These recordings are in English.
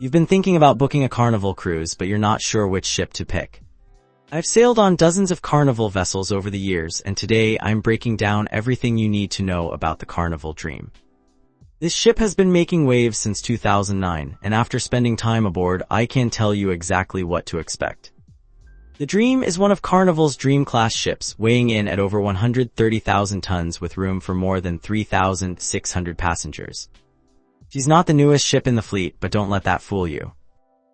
You've been thinking about booking a Carnival cruise, but you're not sure which ship to pick. I've sailed on dozens of Carnival vessels over the years, and today I'm breaking down everything you need to know about the Carnival Dream. This ship has been making waves since 2009, and after spending time aboard, I can tell you exactly what to expect. The Dream is one of Carnival's Dream-class ships, weighing in at over 130,000 tons with room for more than 3,600 passengers. She's not the newest ship in the fleet, but don't let that fool you.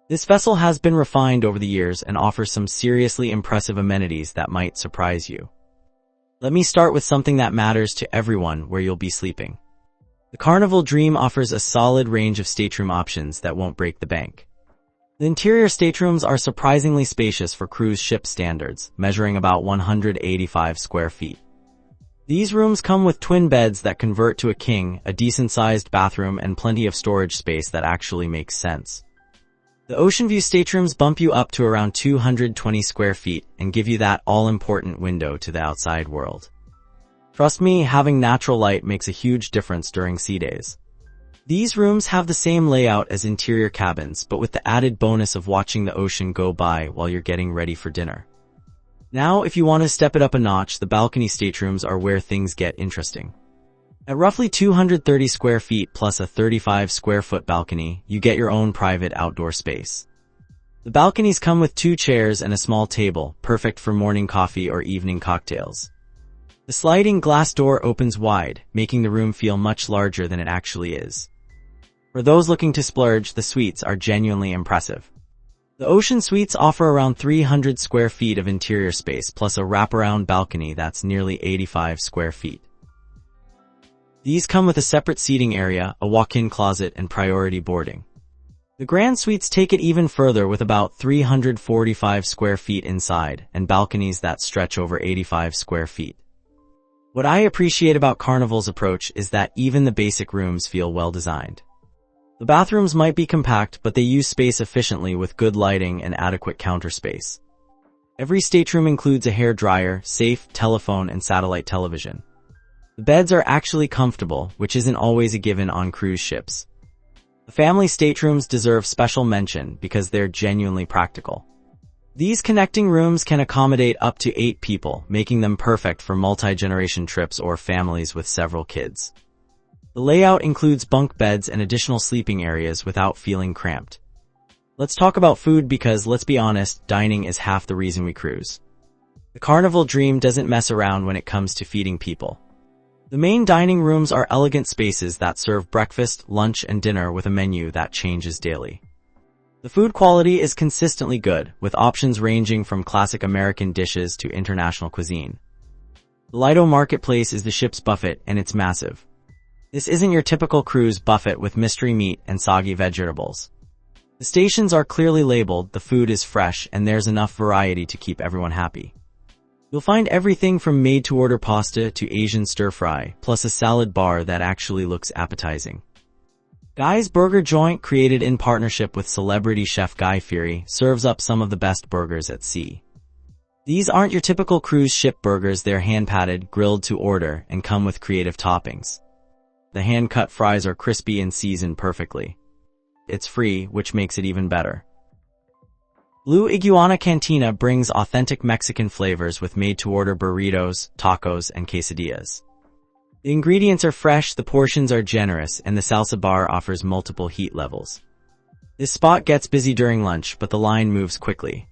This vessel has been refined over the years and offers some seriously impressive amenities that might surprise you. Let me start with something that matters to everyone: where you'll be sleeping. The Carnival Dream offers a solid range of stateroom options that won't break the bank. The interior staterooms are surprisingly spacious for cruise ship standards, measuring about 185 square feet. These rooms come with twin beds that convert to a king, a decent-sized bathroom, and plenty of storage space that actually makes sense. The oceanview staterooms bump you up to around 220 square feet and give you that all-important window to the outside world. Trust me, having natural light makes a huge difference during sea days. These rooms have the same layout as interior cabins, but with the added bonus of watching the ocean go by while you're getting ready for dinner. Now, if you want to step it up a notch, the balcony staterooms are where things get interesting. At roughly 230 square feet plus a 35 square foot balcony, you get your own private outdoor space. The balconies come with 2 chairs and a small table, perfect for morning coffee or evening cocktails. The sliding glass door opens wide, making the room feel much larger than it actually is. For those looking to splurge, the suites are genuinely impressive. The ocean suites offer around 300 square feet of interior space plus a wraparound balcony that's nearly 85 square feet. These come with a separate seating area, a walk-in closet, and priority boarding. The grand suites take it even further with about 345 square feet inside and balconies that stretch over 85 square feet. What I appreciate about Carnival's approach is that even the basic rooms feel well designed. The bathrooms might be compact, but they use space efficiently with good lighting and adequate counter space. Every stateroom includes a hair dryer, safe, telephone, and satellite television. The beds are actually comfortable, which isn't always a given on cruise ships. The family staterooms deserve special mention because they're genuinely practical. These connecting rooms can accommodate up to 8 people, making them perfect for multi-generation trips or families with several kids. The layout includes bunk beds and additional sleeping areas without feeling cramped. Let's talk about food because, let's be honest, dining is half the reason we cruise. The Carnival Dream doesn't mess around when it comes to feeding people. The main dining rooms are elegant spaces that serve breakfast, lunch, and dinner with a menu that changes daily. The food quality is consistently good, with options ranging from classic American dishes to international cuisine. The Lido Marketplace is the ship's buffet, and it's massive. This isn't your typical cruise buffet with mystery meat and soggy vegetables. The stations are clearly labeled, the food is fresh, and there's enough variety to keep everyone happy. You'll find everything from made-to-order pasta to Asian stir-fry, plus a salad bar that actually looks appetizing. Guy's Burger Joint, created in partnership with celebrity chef Guy Fieri, serves up some of the best burgers at sea. These aren't your typical cruise ship burgers, they're hand-patted, grilled to order, and come with creative toppings. The hand-cut fries are crispy and seasoned perfectly. It's free, which makes it even better. BlueIguana Cantina brings authentic Mexican flavors with made-to-order burritos, tacos, and quesadillas. The ingredients are fresh, the portions are generous, and the salsa bar offers multiple heat levels. This spot gets busy during lunch, but the line moves quickly.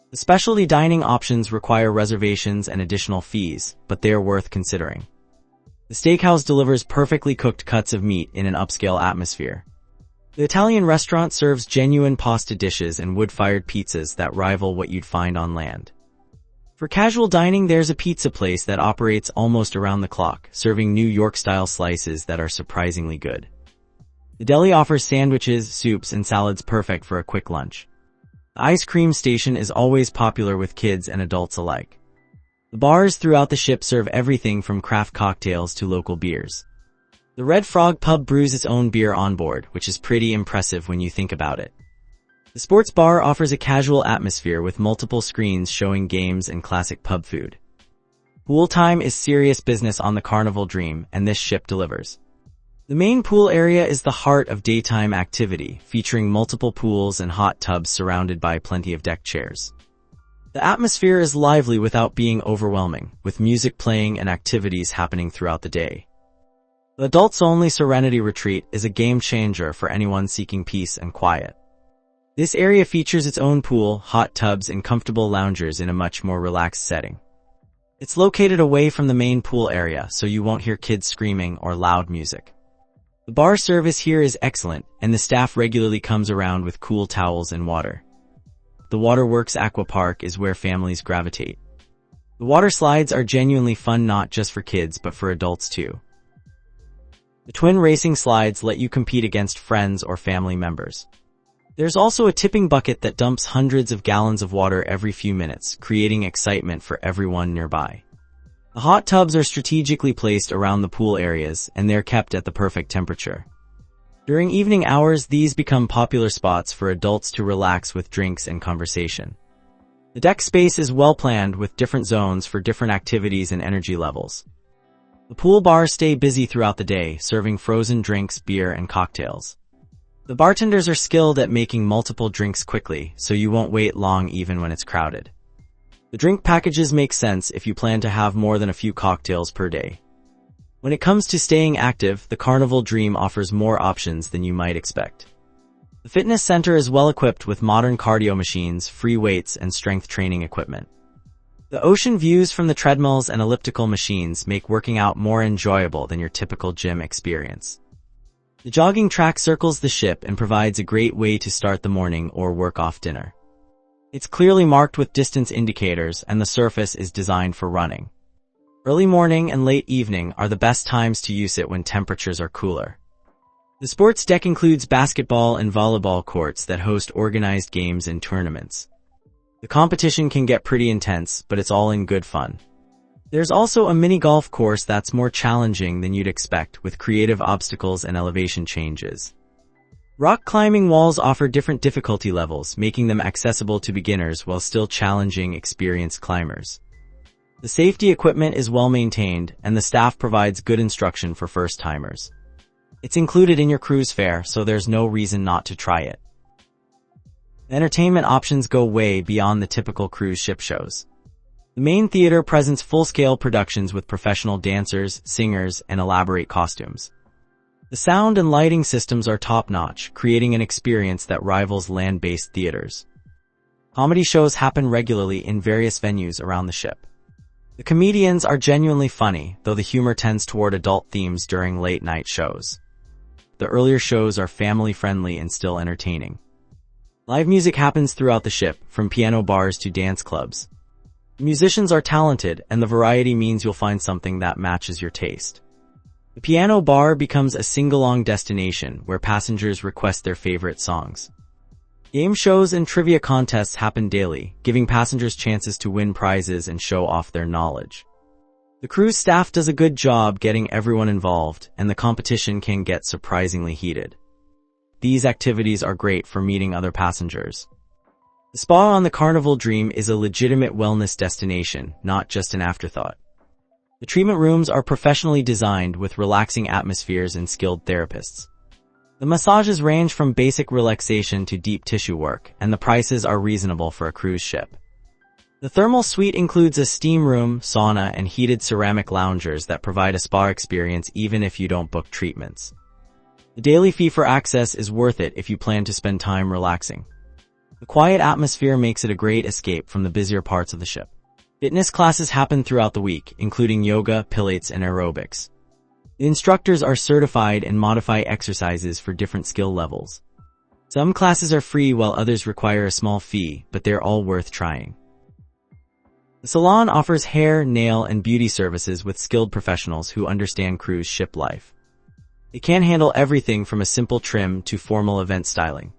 The specialty dining options require reservations and additional fees, but they are worth considering. The steakhouse delivers perfectly cooked cuts of meat in an upscale atmosphere. The Italian restaurant serves genuine pasta dishes and wood-fired pizzas that rival what you'd find on land. For casual dining, there's a pizza place that operates almost around the clock, serving New York-style slices that are surprisingly good. The deli offers sandwiches, soups, and salads perfect for a quick lunch. The ice cream station is always popular with kids and adults alike. The bars throughout the ship serve everything from craft cocktails to local beers. The Red Frog pub brews its own beer on board, which is pretty impressive when you think about it. The sports bar offers a casual atmosphere with multiple screens showing games and classic pub food. Pool time is serious business on the Carnival Dream, and this ship delivers. The main pool area is the heart of daytime activity, featuring multiple pools and hot tubs surrounded by plenty of deck chairs. The atmosphere is lively without being overwhelming, with music playing and activities happening throughout the day. The adults-only Serenity Retreat is a game-changer for anyone seeking peace and quiet. This area features its own pool, hot tubs, and comfortable loungers in a much more relaxed setting. It's located away from the main pool area, so you won't hear kids screaming or loud music. The bar service here is excellent, and the staff regularly comes around with cool towels and water. The WaterWorks Aqua Park is where families gravitate. The water slides are genuinely fun not just for kids but for adults too. The twin racing slides let you compete against friends or family members. There's also a tipping bucket that dumps hundreds of gallons of water every few minutes, creating excitement for everyone nearby. The hot tubs are strategically placed around the pool areas, and they're kept at the perfect temperature. During evening hours, these become popular spots for adults to relax with drinks and conversation. The deck space is well planned with different zones for different activities and energy levels. The pool bars stay busy throughout the day, serving frozen drinks, beer, and cocktails. The bartenders are skilled at making multiple drinks quickly, so you won't wait long even when it's crowded. The drink packages make sense if you plan to have more than a few cocktails per day. When it comes to staying active, the Carnival Dream offers more options than you might expect. The fitness center is well equipped with modern cardio machines, free weights, and strength training equipment. The ocean views from the treadmills and elliptical machines make working out more enjoyable than your typical gym experience. The jogging track circles the ship and provides a great way to start the morning or work off dinner. It's clearly marked with distance indicators, and the surface is designed for running. Early morning and late evening are the best times to use it when temperatures are cooler. The sports deck includes basketball and volleyball courts that host organized games and tournaments. The competition can get pretty intense, but it's all in good fun. There's also a mini golf course that's more challenging than you'd expect, with creative obstacles and elevation changes. Rock climbing walls offer different difficulty levels, making them accessible to beginners while still challenging experienced climbers. The safety equipment is well maintained, and the staff provides good instruction for first-timers. It's included in your cruise fare, so there's no reason not to try it. The entertainment options go way beyond the typical cruise ship shows. The main theater presents full-scale productions with professional dancers, singers, and elaborate costumes. The sound and lighting systems are top-notch, creating an experience that rivals land-based theaters. Comedy shows happen regularly in various venues around the ship. The comedians are genuinely funny, though the humor tends toward adult themes during late-night shows. The earlier shows are family-friendly and still entertaining. Live music happens throughout the ship, from piano bars to dance clubs. The musicians are talented, and the variety means you'll find something that matches your taste. The piano bar becomes a sing-along destination where passengers request their favorite songs. Game shows and trivia contests happen daily, giving passengers chances to win prizes and show off their knowledge. The cruise staff does a good job getting everyone involved, and the competition can get surprisingly heated. These activities are great for meeting other passengers. The spa on the Carnival Dream is a legitimate wellness destination, not just an afterthought. The treatment rooms are professionally designed with relaxing atmospheres and skilled therapists. The massages range from basic relaxation to deep tissue work, and the prices are reasonable for a cruise ship. The thermal suite includes a steam room, sauna, and heated ceramic loungers that provide a spa experience even if you don't book treatments. The daily fee for access is worth it if you plan to spend time relaxing. The quiet atmosphere makes it a great escape from the busier parts of the ship. Fitness classes happen throughout the week, including yoga, pilates, and aerobics. The instructors are certified and modify exercises for different skill levels. Some classes are free while others require a small fee, but they're all worth trying. The salon offers hair, nail, and beauty services with skilled professionals who understand cruise ship life. It can handle everything from a simple trim to formal event styling.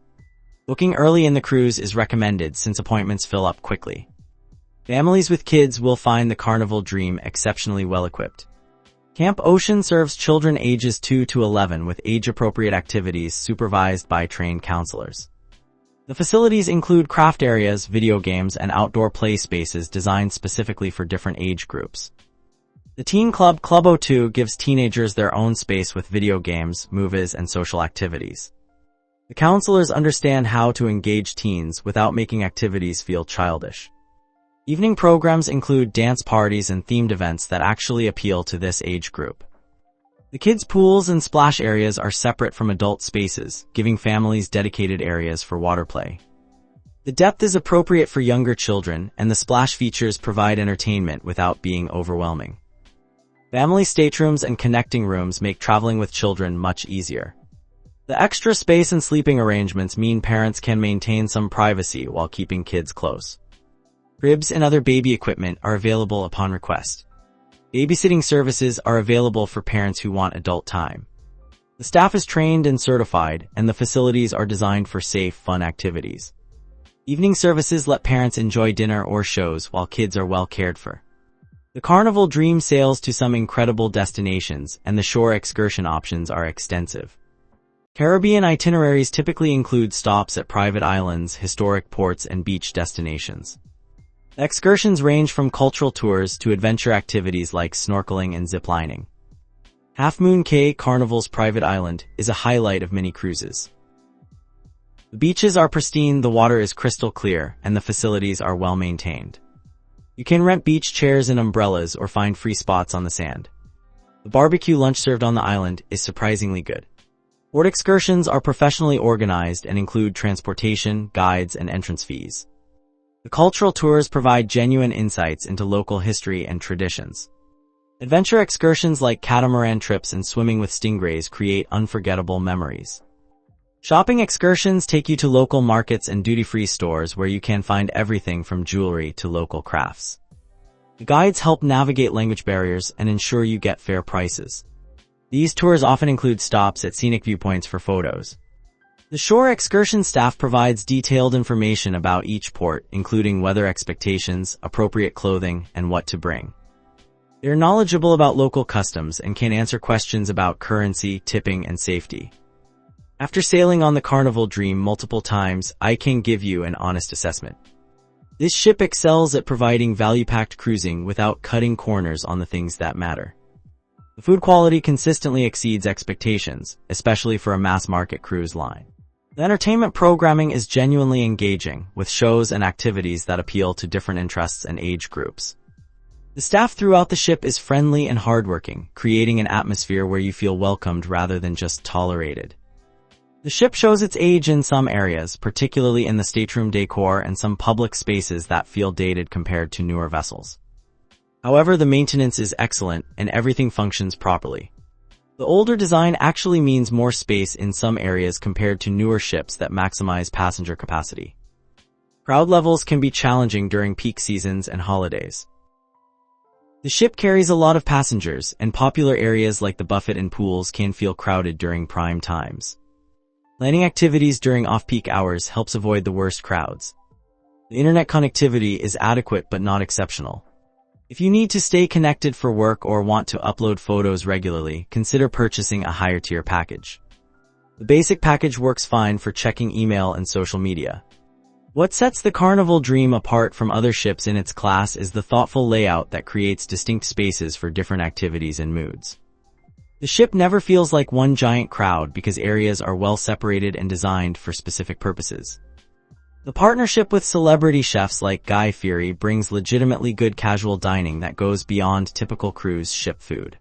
Booking early in the cruise is recommended since appointments fill up quickly. Families with kids will find the Carnival Dream exceptionally well equipped. Camp Ocean serves children ages 2 to 11 with age-appropriate activities supervised by trained counselors. The facilities include craft areas, video games, and outdoor play spaces designed specifically for different age groups. The Teen Club Club O2 gives teenagers their own space with video games, movies, and social activities. The counselors understand how to engage teens without making activities feel childish. Evening programs include dance parties and themed events that actually appeal to this age group. The kids' pools and splash areas are separate from adult spaces, giving families dedicated areas for water play. The depth is appropriate for younger children, and the splash features provide entertainment without being overwhelming. Family staterooms and connecting rooms make traveling with children much easier. The extra space and sleeping arrangements mean parents can maintain some privacy while keeping kids close. Cribs and other baby equipment are available upon request. Babysitting services are available for parents who want adult time. The staff is trained and certified, and the facilities are designed for safe, fun activities. Evening services let parents enjoy dinner or shows while kids are well cared for. The Carnival Dream sails to some incredible destinations, and the shore excursion options are extensive. Caribbean itineraries typically include stops at private islands, historic ports, and beach destinations. The excursions range from cultural tours to adventure activities like snorkeling and ziplining. Half Moon Cay Carnival's private island is a highlight of many cruises. The beaches are pristine, the water is crystal clear, and the facilities are well maintained. You can rent beach chairs and umbrellas or find free spots on the sand. The barbecue lunch served on the island is surprisingly good. Port excursions are professionally organized and include transportation, guides, and entrance fees. The cultural tours provide genuine insights into local history and traditions. Adventure excursions like catamaran trips and swimming with stingrays create unforgettable memories. Shopping excursions take you to local markets and duty-free stores where you can find everything from jewelry to local crafts. The guides help navigate language barriers and ensure you get fair prices. These tours often include stops at scenic viewpoints for photos. The shore excursion staff provides detailed information about each port, including weather expectations, appropriate clothing, and what to bring. They're knowledgeable about local customs and can answer questions about currency, tipping, and safety. After sailing on the Carnival Dream multiple times, I can give you an honest assessment. This ship excels at providing value-packed cruising without cutting corners on the things that matter. The food quality consistently exceeds expectations, especially for a mass-market cruise line. The entertainment programming is genuinely engaging, with shows and activities that appeal to different interests and age groups. The staff throughout the ship is friendly and hardworking, creating an atmosphere where you feel welcomed rather than just tolerated. The ship shows its age in some areas, particularly in the stateroom decor and some public spaces that feel dated compared to newer vessels. However, the maintenance is excellent and everything functions properly. The older design actually means more space in some areas compared to newer ships that maximize passenger capacity. Crowd levels can be challenging during peak seasons and holidays. The ship carries a lot of passengers, and popular areas like the buffet and pools can feel crowded during prime times. Planning activities during off-peak hours helps avoid the worst crowds. The internet connectivity is adequate but not exceptional. If you need to stay connected for work or want to upload photos regularly, consider purchasing a higher-tier package. The basic package works fine for checking email and social media. What sets the Carnival Dream apart from other ships in its class is the thoughtful layout that creates distinct spaces for different activities and moods. The ship never feels like one giant crowd because areas are well separated and designed for specific purposes. The partnership with celebrity chefs like Guy Fieri brings legitimately good casual dining that goes beyond typical cruise ship food.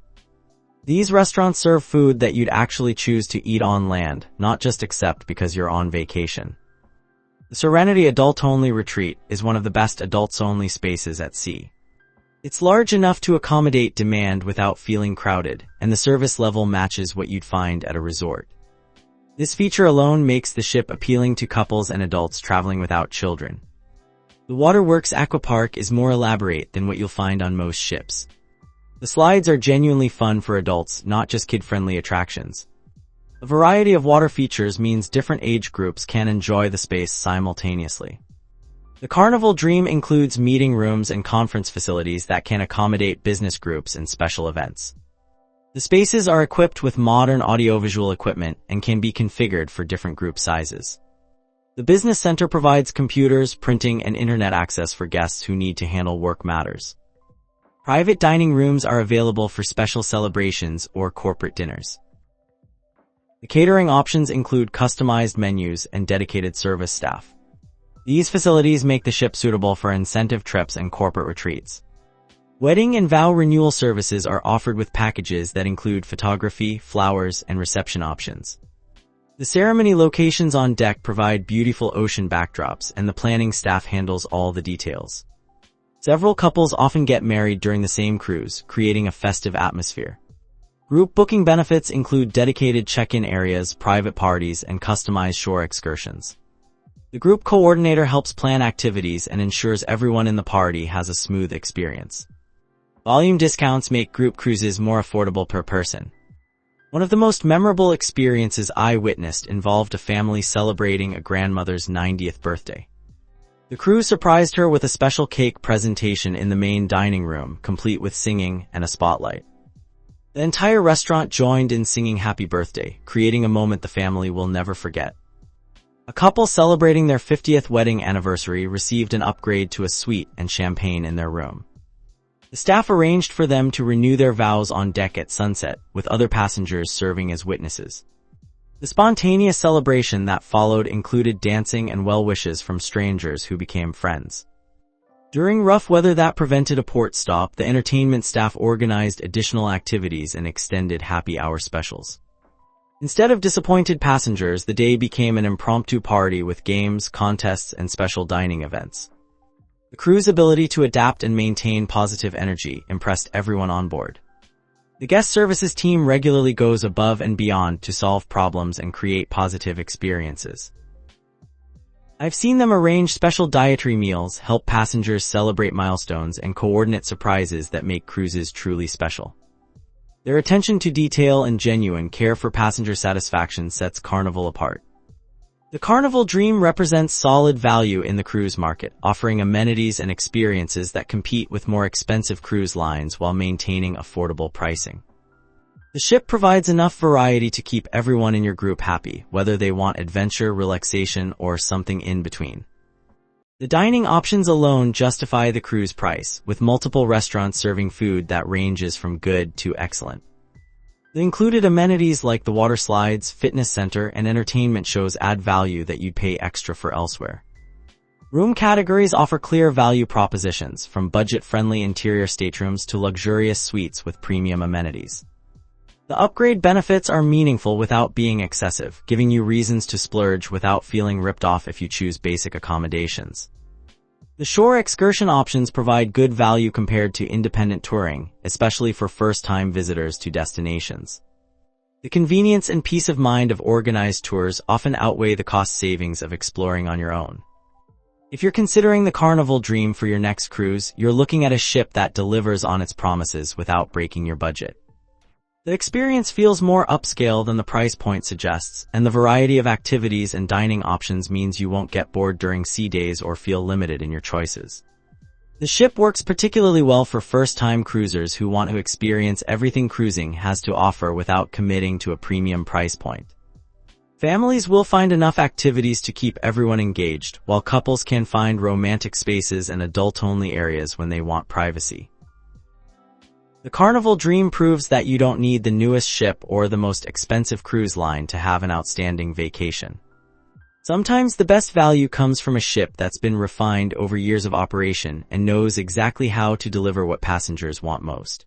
These restaurants serve food that you'd actually choose to eat on land, not just accept because you're on vacation. The Serenity Adult-Only Retreat is one of the best adults-only spaces at sea. It's large enough to accommodate demand without feeling crowded, and the service level matches what you'd find at a resort. This feature alone makes the ship appealing to couples and adults traveling without children. The WaterWorks Aquapark is more elaborate than what you'll find on most ships. The slides are genuinely fun for adults, not just kid-friendly attractions. A variety of water features means different age groups can enjoy the space simultaneously. The Carnival Dream includes meeting rooms and conference facilities that can accommodate business groups and special events. The spaces are equipped with modern audiovisual equipment and can be configured for different group sizes. The business center provides computers, printing, and internet access for guests who need to handle work matters. Private dining rooms are available for special celebrations or corporate dinners. The catering options include customized menus and dedicated service staff. These facilities make the ship suitable for incentive trips and corporate retreats. Wedding and vow renewal services are offered with packages that include photography, flowers, and reception options. The ceremony locations on deck provide beautiful ocean backdrops, and the planning staff handles all the details. Several couples often get married during the same cruise, creating a festive atmosphere. Group booking benefits include dedicated check-in areas, private parties, and customized shore excursions. The group coordinator helps plan activities and ensures everyone in the party has a smooth experience. Volume discounts make group cruises more affordable per person. One of the most memorable experiences I witnessed involved a family celebrating a grandmother's 90th birthday. The crew surprised her with a special cake presentation in the main dining room, complete with singing and a spotlight. The entire restaurant joined in singing happy birthday, creating a moment the family will never forget. A couple celebrating their 50th wedding anniversary received an upgrade to a suite and champagne in their room. The staff arranged for them to renew their vows on deck at sunset, with other passengers serving as witnesses. The spontaneous celebration that followed included dancing and well wishes from strangers who became friends. During rough weather that prevented a port stop, the entertainment staff organized additional activities and extended happy hour specials. Instead of disappointed passengers, the day became an impromptu party with games, contests, and special dining events. The crew's ability to adapt and maintain positive energy impressed everyone on board. The guest services team regularly goes above and beyond to solve problems and create positive experiences. I've seen them arrange special dietary meals, help passengers celebrate milestones, and coordinate surprises that make cruises truly special. Their attention to detail and genuine care for passenger satisfaction sets Carnival apart. The Carnival Dream represents solid value in the cruise market, offering amenities and experiences that compete with more expensive cruise lines while maintaining affordable pricing. The ship provides enough variety to keep everyone in your group happy, whether they want adventure, relaxation, or something in between. The dining options alone justify the cruise price, with multiple restaurants serving food that ranges from good to excellent. The included amenities like the water slides, fitness center, and entertainment shows add value that you'd pay extra for elsewhere. Room categories offer clear value propositions, from budget-friendly interior staterooms to luxurious suites with premium amenities. The upgrade benefits are meaningful without being excessive, giving you reasons to splurge without feeling ripped off if you choose basic accommodations. The shore excursion options provide good value compared to independent touring, especially for first-time visitors to destinations. The convenience and peace of mind of organized tours often outweigh the cost savings of exploring on your own. If you're considering the Carnival Dream for your next cruise, you're looking at a ship that delivers on its promises without breaking your budget. The experience feels more upscale than the price point suggests, and the variety of activities and dining options means you won't get bored during sea days or feel limited in your choices. The ship works particularly well for first-time cruisers who want to experience everything cruising has to offer without committing to a premium price point. Families will find enough activities to keep everyone engaged, while couples can find romantic spaces and adult-only areas when they want privacy. The Carnival Dream proves that you don't need the newest ship or the most expensive cruise line to have an outstanding vacation. Sometimes the best value comes from a ship that's been refined over years of operation and knows exactly how to deliver what passengers want most.